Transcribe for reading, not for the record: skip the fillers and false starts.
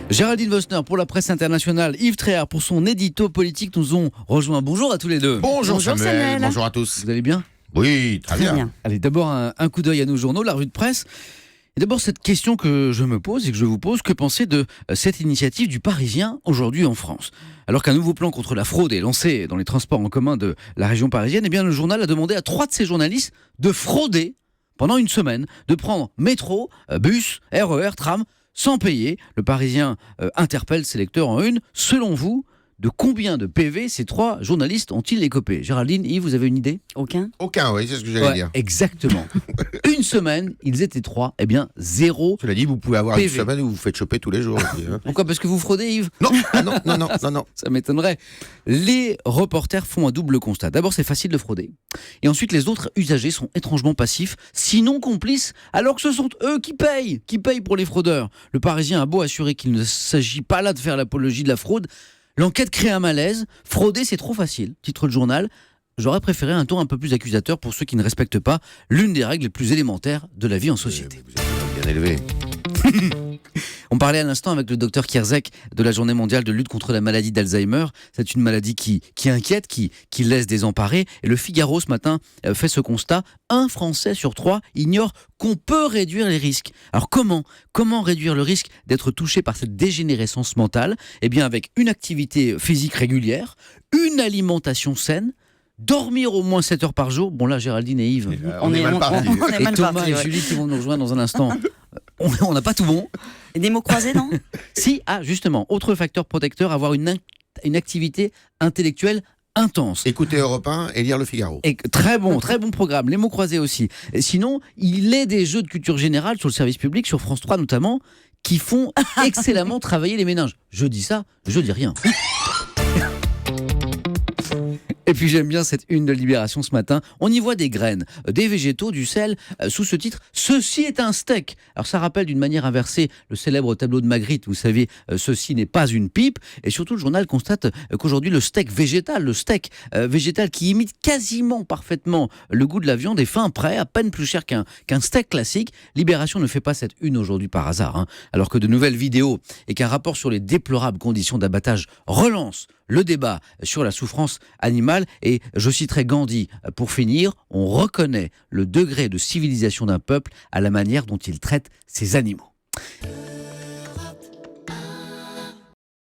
Géraldine Vosner pour la presse internationale, Yves Tréhard pour son édito politique nous ont rejoint. Bonjour à tous les deux. Bonjour Samuel, bonjour à tous. Vous allez bien ? Oui, très bien. Allez, d'abord un coup d'œil à nos journaux, la revue de presse. Et d'abord cette question que je me pose et que je vous pose, que penser de cette initiative du Parisien aujourd'hui en France ? Alors qu'un nouveau plan contre la fraude est lancé dans les transports en commun de la région parisienne, eh bien le journal a demandé à 3 de ses journalistes de frauder pendant une semaine, de prendre métro, bus, RER, tram, sans payer. Le Parisien interpelle ses lecteurs en une. Selon vous, de combien de PV ces 3 journalistes ont-ils écopé ? Géraldine, Yves, vous avez une idée ? Aucun, oui, c'est ce que j'allais dire. Exactement. Une semaine, ils étaient 3, eh bien 0. Cela dit, vous pouvez avoir PV. une semaine où vous faites choper tous les jours. Aussi, hein. Pourquoi ? Parce que vous fraudez, Yves ? Non. Ça m'étonnerait. Les reporters font un double constat. D'abord, c'est facile de frauder. Et ensuite, les autres usagers sont étrangement passifs, sinon complices, alors que ce sont eux qui payent pour les fraudeurs. Le Parisien a beau assurer qu'il ne s'agit pas là de faire l'apologie de la fraude. L'enquête crée un malaise. Frauder, c'est trop facile. Titre de journal. J'aurais préféré un ton un peu plus accusateur pour ceux qui ne respectent pas l'une des règles les plus élémentaires de la vie en société. Vous êtes bien élevé. On parlait à l'instant avec le docteur Kierzek de la Journée mondiale de lutte contre la maladie d'Alzheimer. C'est une maladie qui inquiète, qui laisse désemparés. Et le Figaro ce matin fait ce constat. 1 Français sur 3 ignore qu'on peut réduire les risques. Alors comment réduire le risque d'être touché par cette dégénérescence mentale ? Eh bien avec une activité physique régulière, une alimentation saine, dormir au moins 7 heures par jour. Bon là, Géraldine et Yves, On est mal parti. on est et mal Thomas parti, et ouais. Julie qui vont nous rejoindre dans un instant. On n'a pas tout bon. Et des mots croisés, non ? Si, justement, autre facteur protecteur, avoir une activité intellectuelle intense. Écoutez Europe 1 et lire Le Figaro. Et très bon programme, les mots croisés aussi. Et sinon, il est des jeux de culture générale sur le service public, sur France 3 notamment, qui font excellemment travailler les méninges. Je dis ça, je dis rien. Et puis j'aime bien cette une de Libération ce matin. On y voit des graines, des végétaux, du sel, sous ce titre « Ceci est un steak ». Alors ça rappelle d'une manière inversée le célèbre tableau de Magritte. Vous savez, ceci n'est pas une pipe. Et surtout le journal constate qu'aujourd'hui le steak végétal qui imite quasiment parfaitement le goût de la viande est fin prêt, à peine plus cher qu'un steak classique. Libération ne fait pas cette une aujourd'hui par hasard, alors que de nouvelles vidéos et qu'un rapport sur les déplorables conditions d'abattage relance le débat sur la souffrance animale. Et je citerai Gandhi pour finir, on reconnaît le degré de civilisation d'un peuple à la manière dont il traite ses animaux.